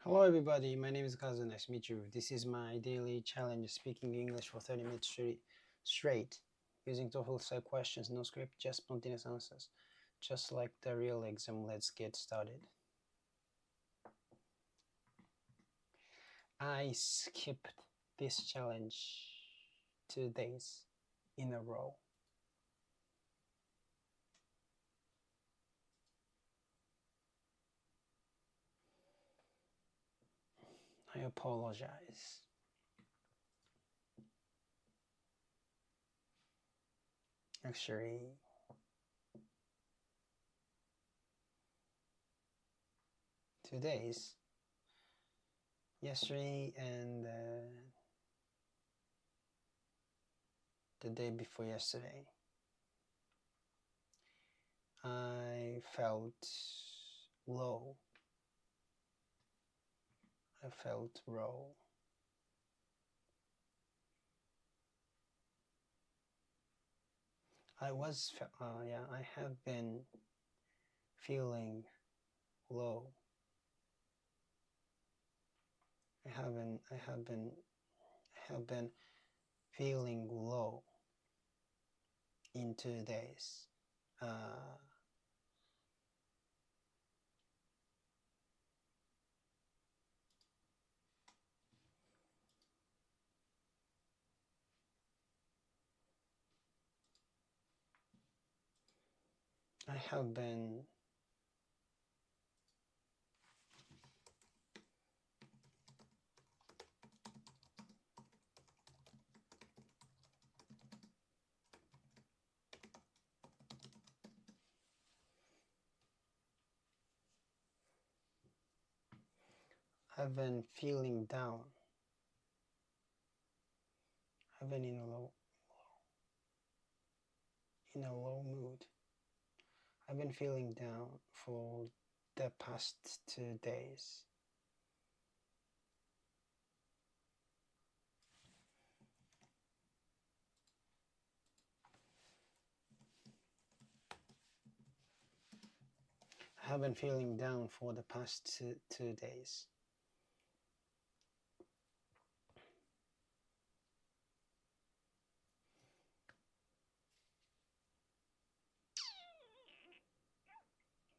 Hello everybody, my name is Kazu, nice to meet you. This is my daily challenge speaking English for 30 minutes straight, using TOEFL style questions, no script, just spontaneous answers. Just like the real exam, let's get started. I skipped this challenge 2 days in a row. I apologize. Actually, 2 days. Yesterday and the day before yesterday. I felt low. I felt raw. I have been feeling low. I have been feeling low in 2 days. Uh, I have been I've been feeling down. I've been in a low mood. I've been feeling down for the past 2 days. I have been feeling down for the past 2 days.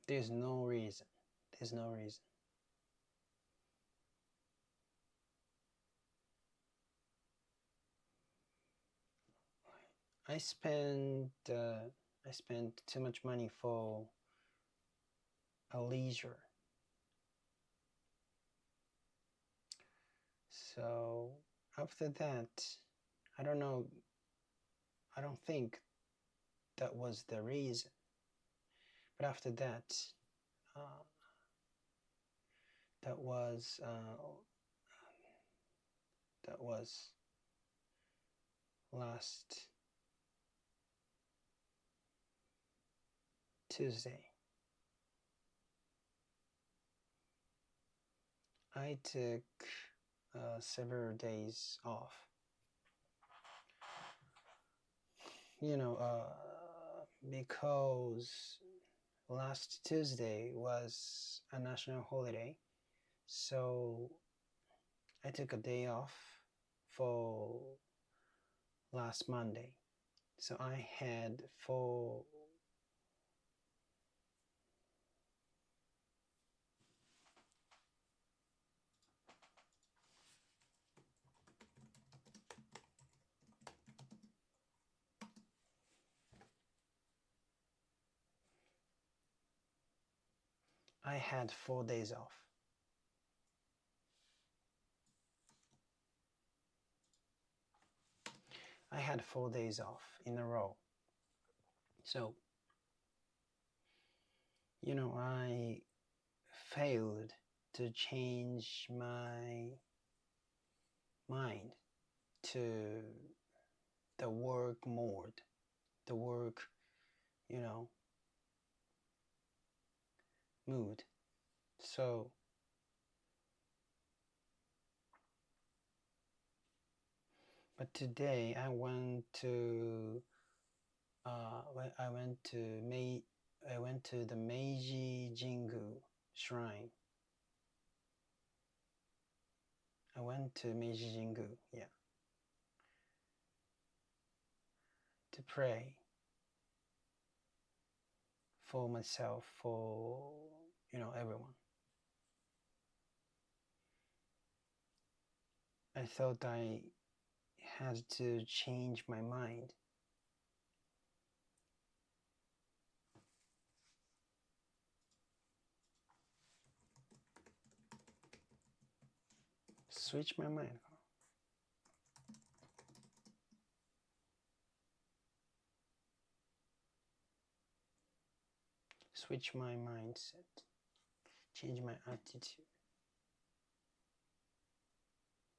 There's no reason. There's no reason. I spent too much money for a leisure. So after that, I don't know. I don't think that was the reason. But after that, uh, that was uh, that was last Tuesday. I took several days off. Because last Tuesday was a national holiday, so I took a day off for last Monday. So I had four. I had 4 days off. I had 4 days off in a row. So, I failed to change my mind to the work mode, the work, mood. So, but today I went to I went to the Meiji Jingu shrine. went to Meiji Jingu, yeah, to pray for myself, for everyone. I thought I had to change my mind. Switch my mind. Switch my mindset. Change my attitude.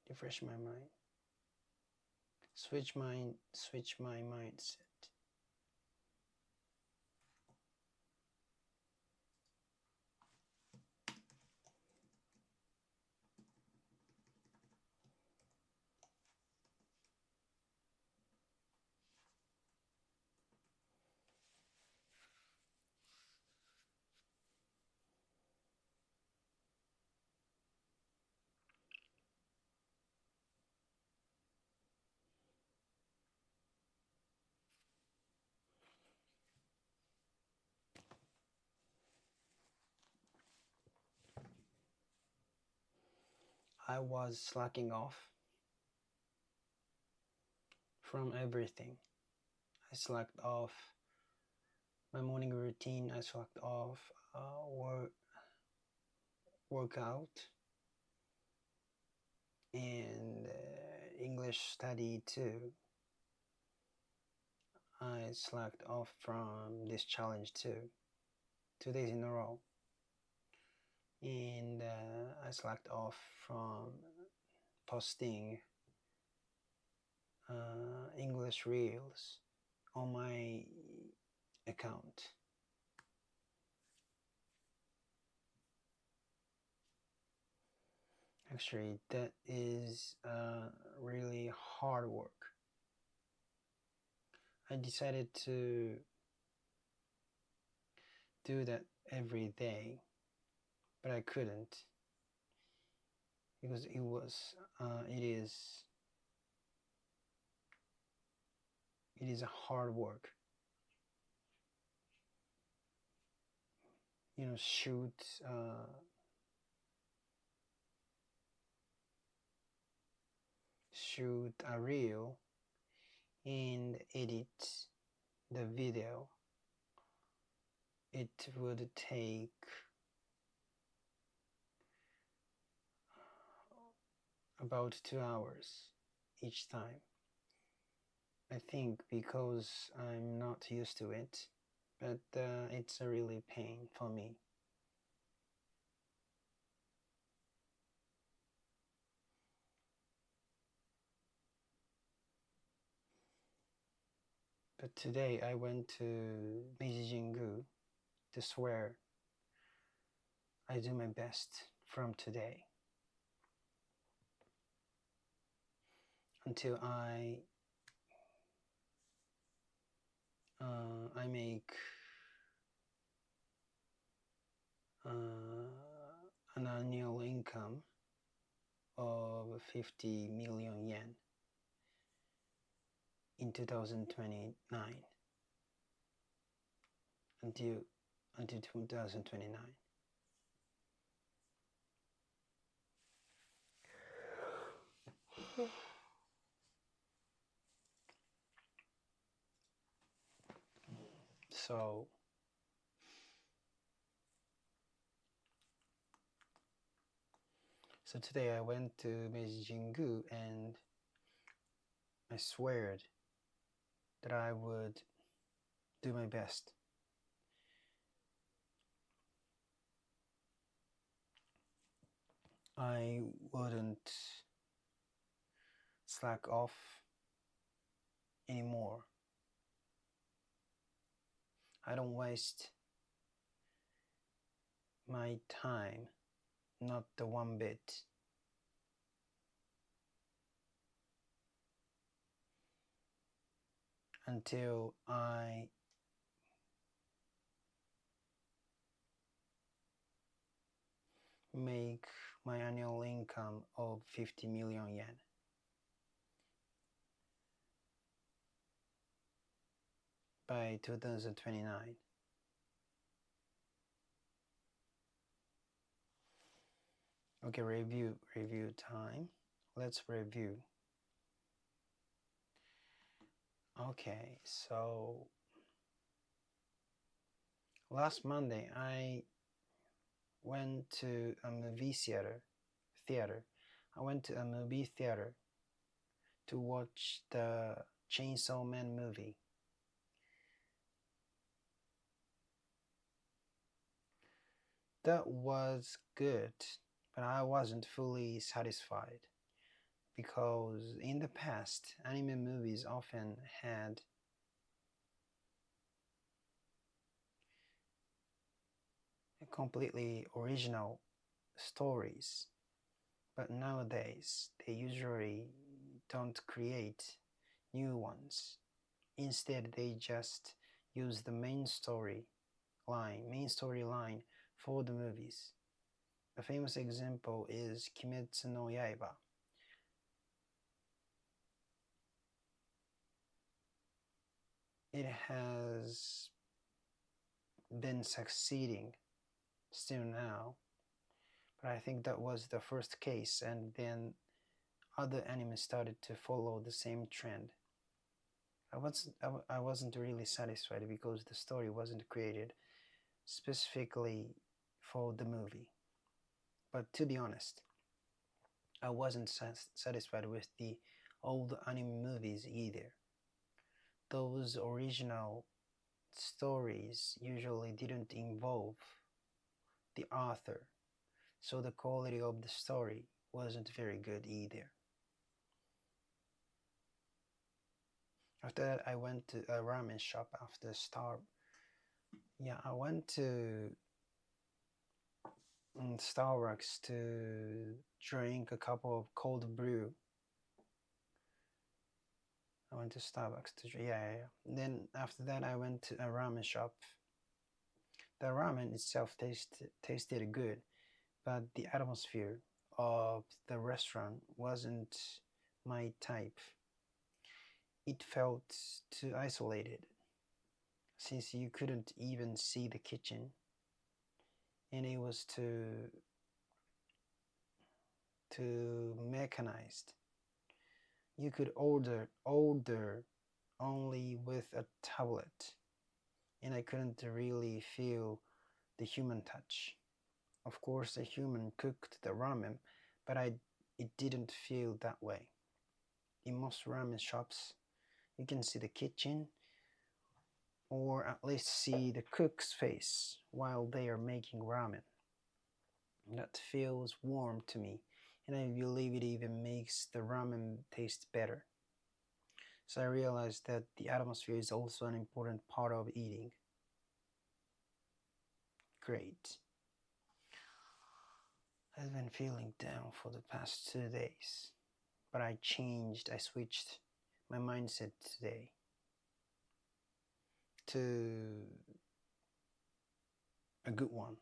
Refresh my mind. Switch my mindset. I was slacking off from everything. I slacked off my morning routine. I slacked off workout and English study too. I slacked off from this challenge too, 2 days in a row. And I slacked off from posting English reels on my account. Actually, that is really hard work. I decided to do that every day, but I couldn't because it is a hard work. Shoot a reel and edit the video. It would take about 2 hours each time. I think because I'm not used to it, but it's a really pain for me. But today I went to Meiji Jingu to swear I do my best from today until I make an annual income of 50 million yen in 2029 until 2029. So today I went to Meiji Jingu and I sweared that I would do my best. I wouldn't slack off anymore. I don't waste my time, not the one bit. Until I make my annual income of 50 million yen. By 2029. Okay, review time. Let's review. Okay, so last Monday I went to a movie theater. I went to a movie theater to watch the Chainsaw Man movie. That was good, but I wasn't fully satisfied because in the past, anime movies often had completely original stories, but nowadays they usually don't create new ones. Instead, they just use the main storyline for the movies. A famous example is Kimetsu no Yaiba. It has been succeeding still now, but I think that was the first case, and then other anime started to follow the same trend. I wasn't really satisfied because the story wasn't created specifically for the movie. But to be honest, I wasn't satisfied with the old anime movies either. Those original stories usually didn't involve the author, so the quality of the story wasn't very good either. After that, I went to a ramen shop after Star. Yeah, I went to Starbucks to drink a cup of cold brew. I went to Starbucks to drink. Yeah. Then after that, I went to a ramen shop. The ramen itself tasted good, but the atmosphere of the restaurant wasn't my type. It felt too isolated since you couldn't even see the kitchen, and it was too mechanized. You could order only with a tablet, and I couldn't really feel the human touch. Of course, a human cooked the ramen, but it didn't feel that way. In most ramen shops, you can see the kitchen or at least see the cook's face while they are making ramen. That feels warm to me, and I believe it even makes the ramen taste better. So I realized that the atmosphere is also an important part of eating. Great. I've been feeling down for the past 2 days, but I switched my mindset today to a good one.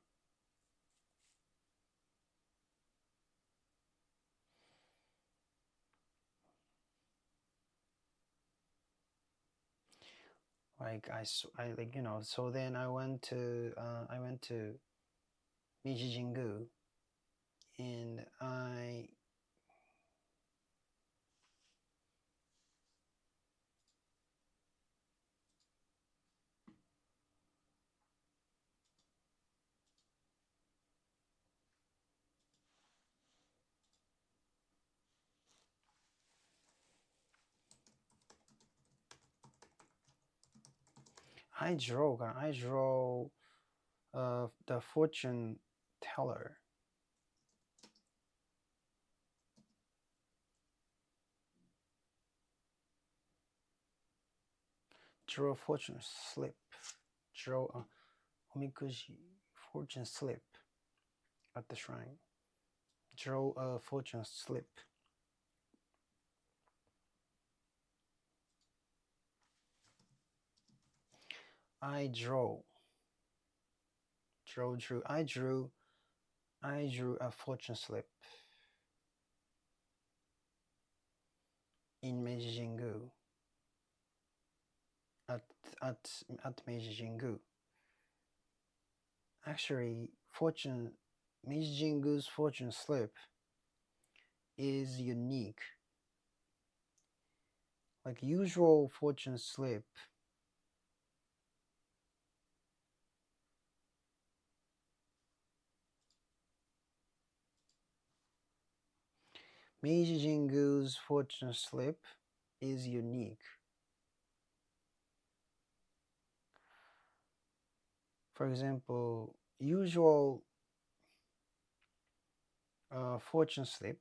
Like I like so then I went to Mijijingu, and I draw the fortune teller. Draw fortune slip. Draw a omikuji fortune slip at the shrine. Draw a fortune slip. I drew. Drew. I drew I drew a fortune slip in Meiji Jingu at Meiji Jingu. Actually, Meiji Jingu's fortune slip is unique. Like usual fortune slip, Meiji Jingu's fortune slip is unique. For example, usual fortune slip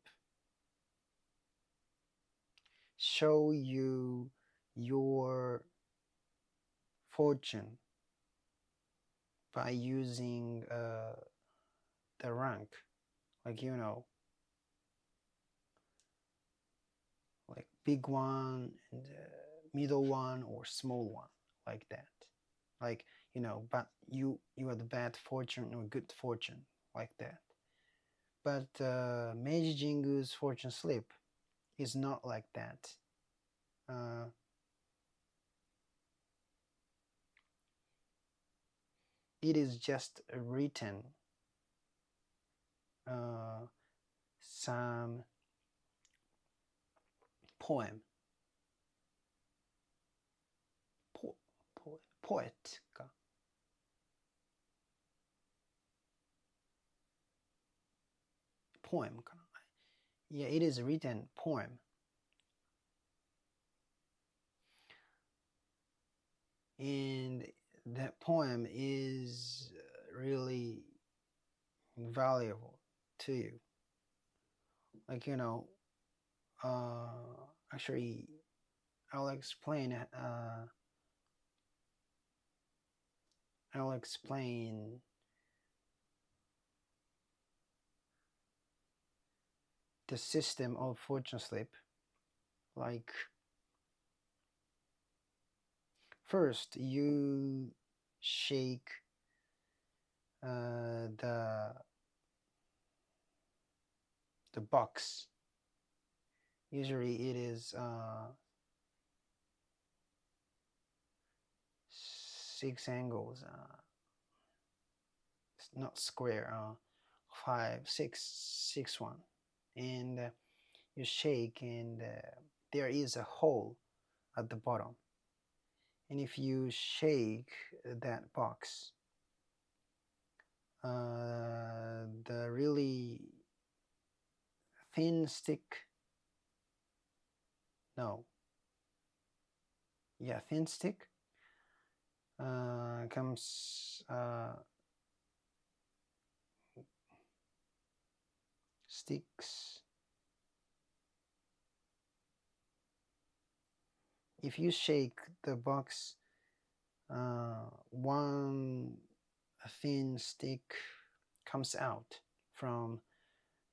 show you your fortune by using the rank, like like big one and middle one or small one, like that. Like but you are the bad fortune or good fortune, like that. But Meiji Jingu's fortune slip is not like that. It is just written some poem, poet か poem かな Yeah, it is written poem. And that poem is really valuable to you. Like actually I'll explain the system of fortune slip. Like first you shake the box. Usually it is 6 angles, it's not square, 5 6 one, and you shake, and there is a hole at the bottom, and if you shake that box, the really thin stick, thin stick comes sticks. If you shake the box, one thin stick comes out from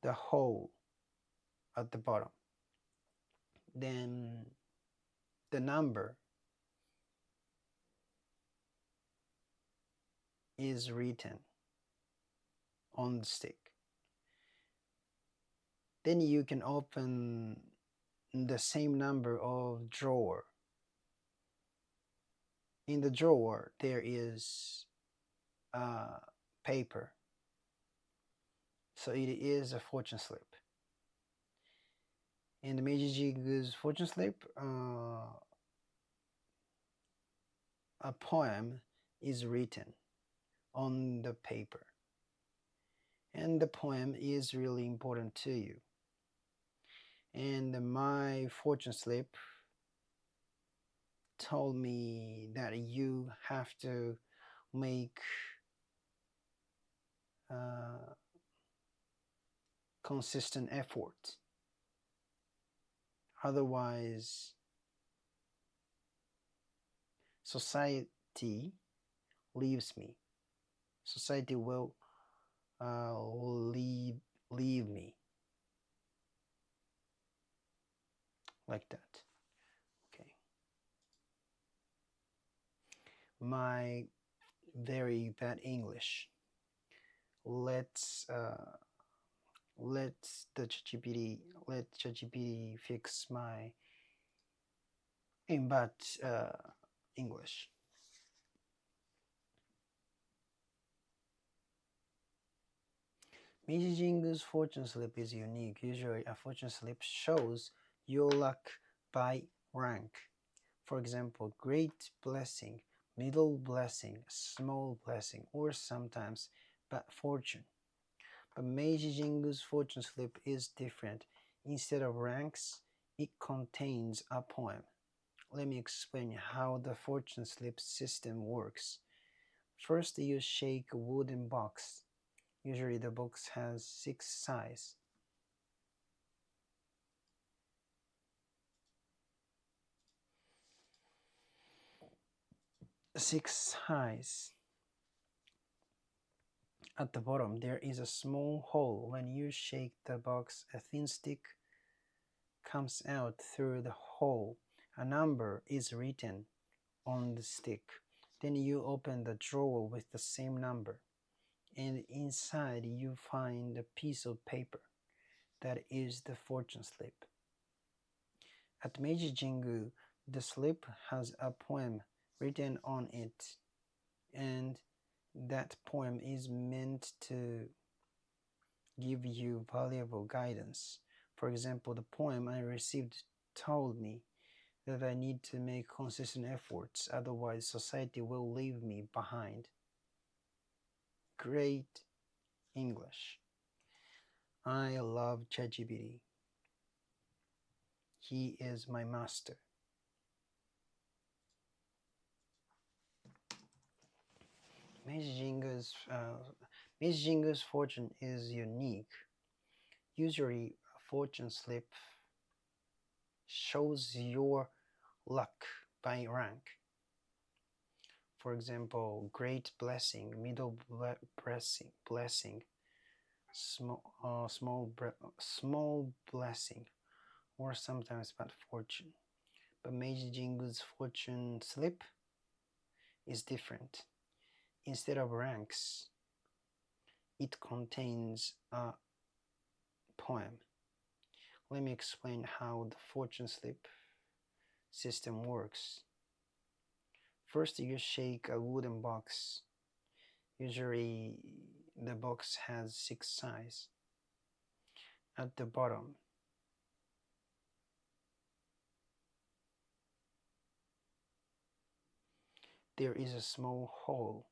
the hole at the bottom. Then the number is written on the stick. Then you can open the same number of drawer. In the drawer there is paper, so it is a fortune slip. In the Meiji Jingu's fortune slip, a poem is written on the paper, and the poem is really important to you. And my fortune slip told me that you have to make consistent effort, otherwise society leaves me. Society will leave me, like that. Okay. My very bad English. let's uh, let ChatGPT fix my in bad English. Messaging's fortune slip is unique. Usually, a fortune slip shows your luck by rank. For example, great blessing, middle blessing, small blessing, or sometimes bad fortune. But Meiji Jingu's fortune slip is different. Instead of ranks, it contains a poem. Let me explain how the fortune slip system works. First, you shake a wooden box. Usually the box has 6 sides. Six sides. At the bottom, there is a small hole. When you shake the box, a thin stick comes out through the hole. A number is written on the stick. Then you open the drawer with the same number, and inside you find a piece of paper. That is the fortune slip. At Meiji Jingu, the slip has a poem written on it, and that poem is meant to give you valuable guidance. For example, the poem I received told me that I need to make consistent efforts, otherwise society will leave me behind. Great English. I love ChatGPT. He is my master. Miss Jingo's fortune is unique. Usually, a fortune slip shows your luck by rank. For example, great blessing, middle blessing, small blessing, or sometimes bad fortune. But Meiji Jingu's fortune slip is different. Instead of ranks, it contains a poem. Let me explain how the fortune slip system works. First, you shake a wooden box. Usually, the box has 6 sides. At the bottom, there is a small hole.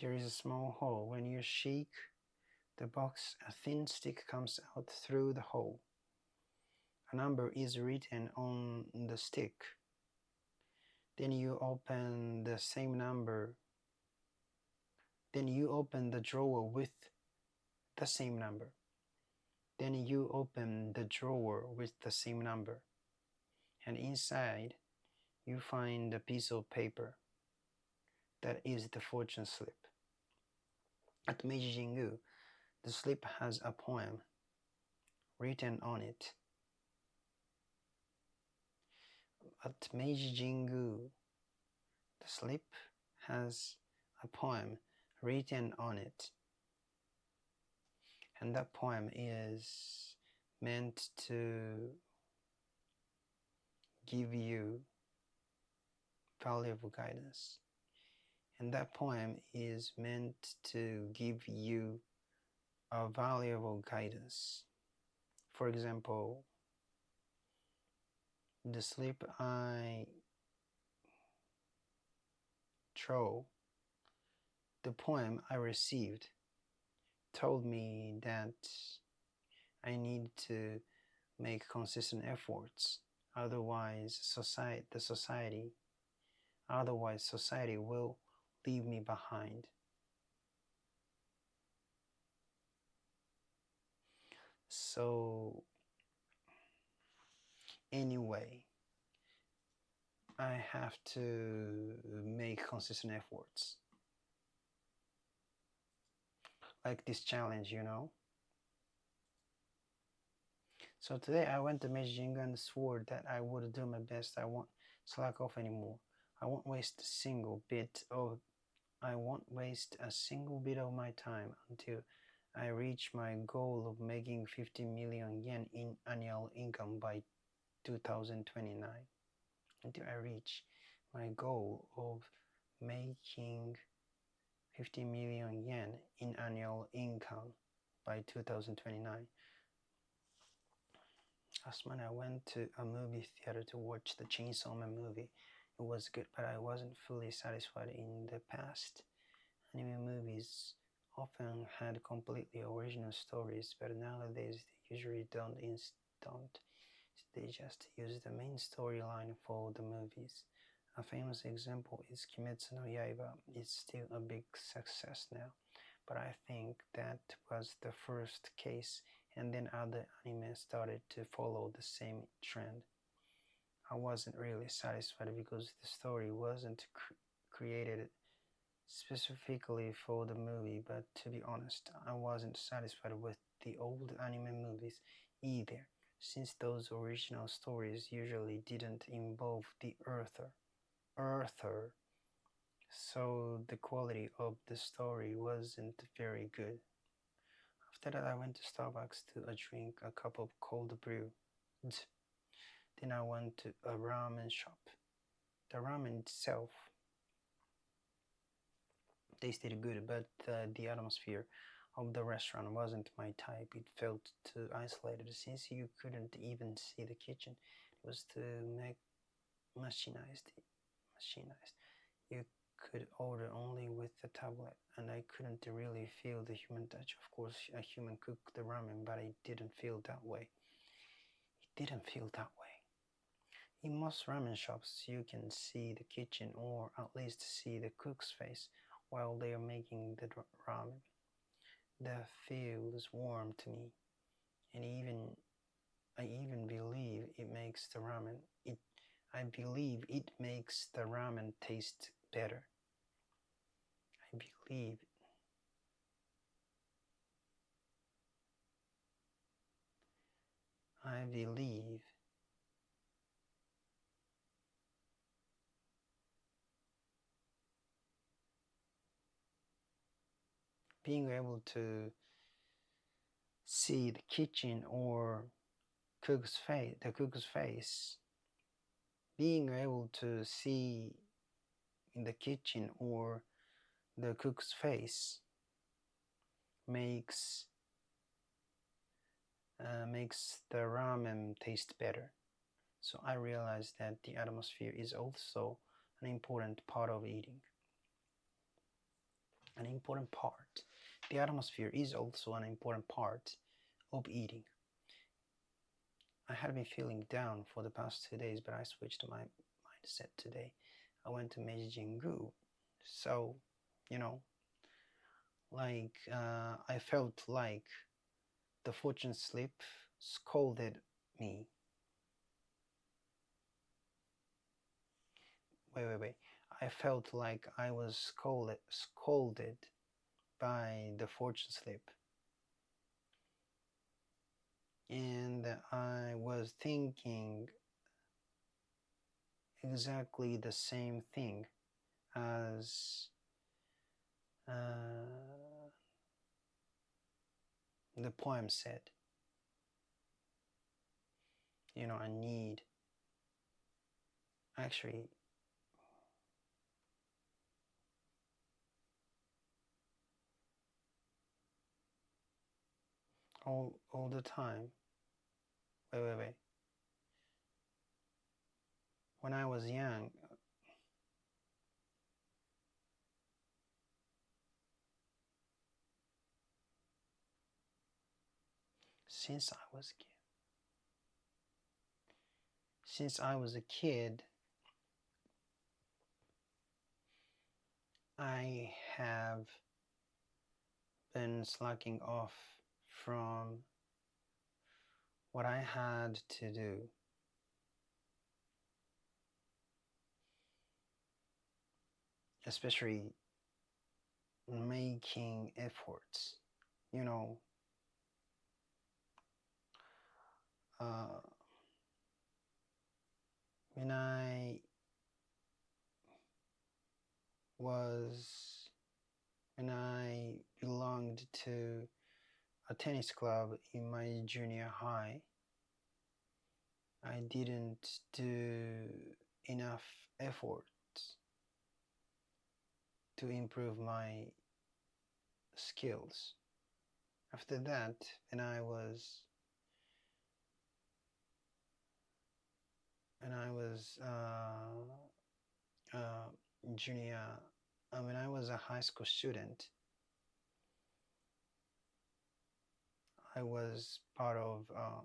There is a small hole. When you shake the box, a thin stick comes out through the hole. A number is written on the stick. Then you open the same number. Then you open the drawer with the same number. Then you open the drawer with the same number. And inside, you find a piece of paper. That is the fortune slip. At Meiji Jingu, the slip has a poem written on it. At Meiji Jingu, the slip has a poem written on it. And that poem is meant to give you valuable guidance. And that poem is meant to give you a valuable guidance. For example, the slip I drew, the poem I received told me that I need to make consistent efforts, otherwise society will leave me behind. So anyway, I have to make consistent efforts. Like this challenge, So today I went to Beijing and swore that I would do my best. I won't slack off anymore. I won't waste a single bit of I won't waste a single bit of my time until I reach my goal of making 50 million yen in annual income by 2029. Until I reach my goal of making 50 million yen in annual income by 2029. Last month I went to a movie theater to watch the Chainsaw Man movie. It was good, but I wasn't fully satisfied. In the past, anime movies often had completely original stories, but nowadays they usually don't. They just use the main storyline for the movies. A famous example is Kimetsu no Yaiba. It's still a big success now, but I think that was the first case, and then other anime started to follow the same trend. I wasn't really satisfied because the story wasn't created specifically for the movie, but to be honest, I wasn't satisfied with the old anime movies either, since those original stories usually didn't involve the Earther, so the quality of the story wasn't very good. After that, I went to Starbucks to drink a cup of cold brew. Then I went to a ramen shop. The ramen itself tasted good, but the atmosphere of the restaurant wasn't my type. It felt too isolated since you couldn't even see the kitchen. It was too machinized. Machinized. You could order only with the tablet, and I couldn't really feel the human touch. Of course, a human cooked the ramen, but it didn't feel that way. It didn't feel that way. In most ramen shops, you can see the kitchen or at least see the cook's face while they are making the ramen. That feels warm to me, and I even believe it makes the ramen. I believe it makes the ramen taste better. I believe. I believe. Being able to see the kitchen or the cook's face, being able to see in the kitchen or the cook's face makes makes the ramen taste better. So I realized that the atmosphere is also an important part of eating. An important part. The atmosphere is also an important part of eating. I had been feeling down for the past 2 days, but I switched my mindset today. I went to Meiji Jingu. So, you know, I felt like the fortune slip scolded me. Wait. I felt like I was scolded by the fortune slip. And I was thinking exactly the same thing as the poem said. I need. Actually, all the time. Wait. When I was young, since I was a kid, I have been slacking off from what I had to do. Especially making efforts. You know, uh, when I was when I belonged to a tennis club in my junior high, I didn't do enough effort to improve my skills. After that, when I was junior, when I was a high school student, I was part of a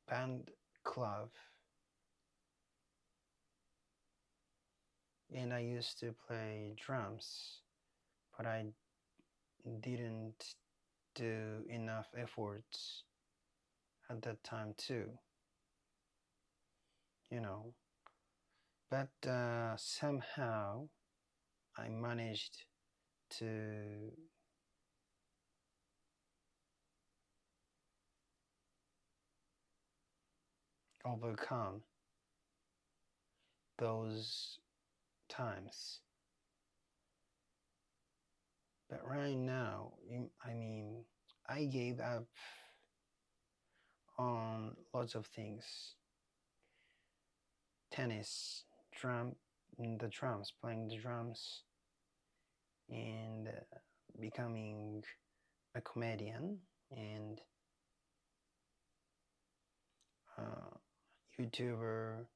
band club, and I used to play drums, but I didn't do enough efforts at that time too, you know. But somehow I managed to overcome those times. But right now, I mean, I gave up on lots of things. Tennis, playing the drums, and becoming a comedian and YouTuber,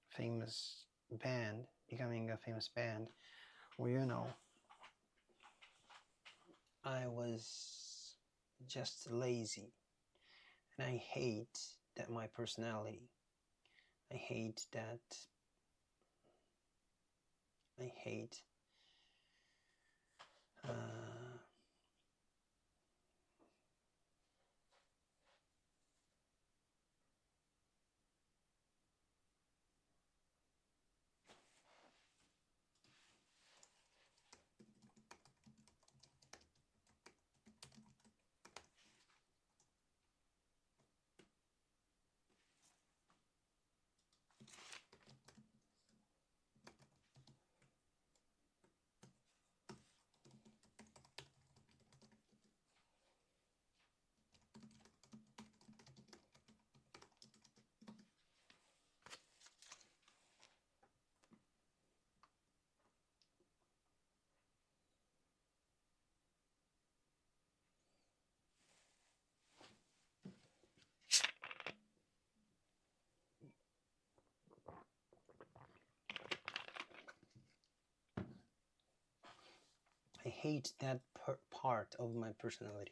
famous band, becoming a famous band. Well, you know, I was just lazy, and I hate that my personality. I hate that. I hate. I hate that part of my personality.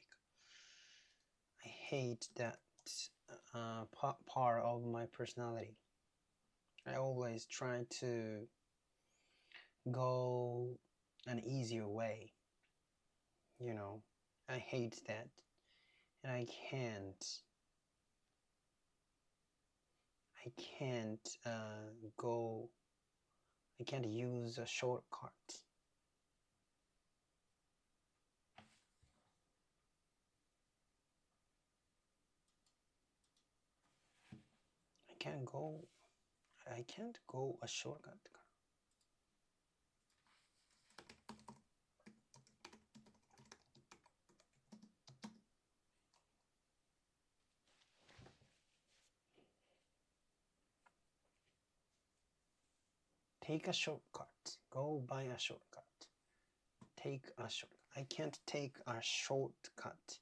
I hate that part of my personality. I always try to go an easier way. You know, I hate that, and I can't. I can't go. I can't use a shortcut. I can't go a shortcut. Take a shortcut. Go by a shortcut. Take a shortcut. I can't take a shortcut.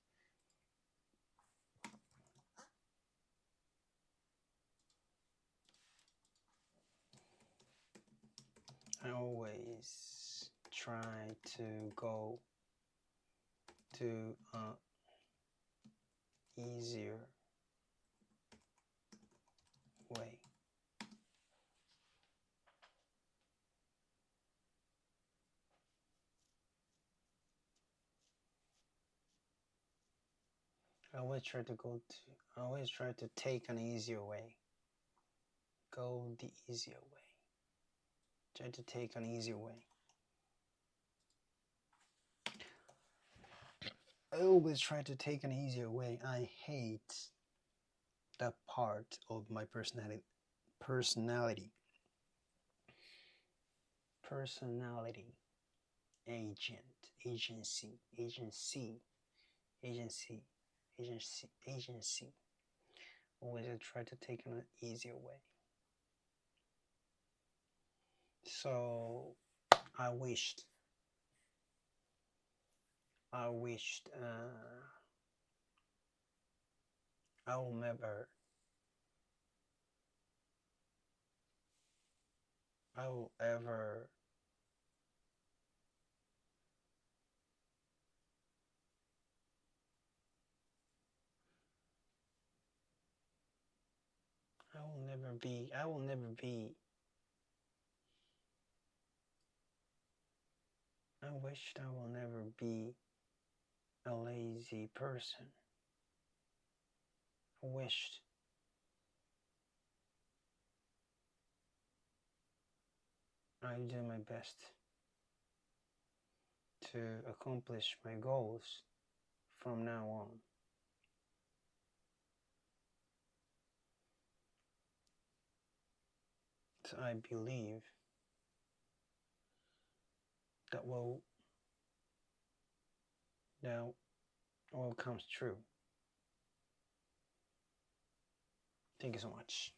I always try to go to an easier way. I always try to take an easier way. Go the easier way. Try to take an easier way. I always try to take an easier way. I hate that part of my personality personality agent agency agency. Always I try to take an easier way. So I wished I wished I will never I will ever I will never be I wished I will never be a lazy person. I wished I do my best to accomplish my goals from now on. So I believe that will comes true. Thank you so much.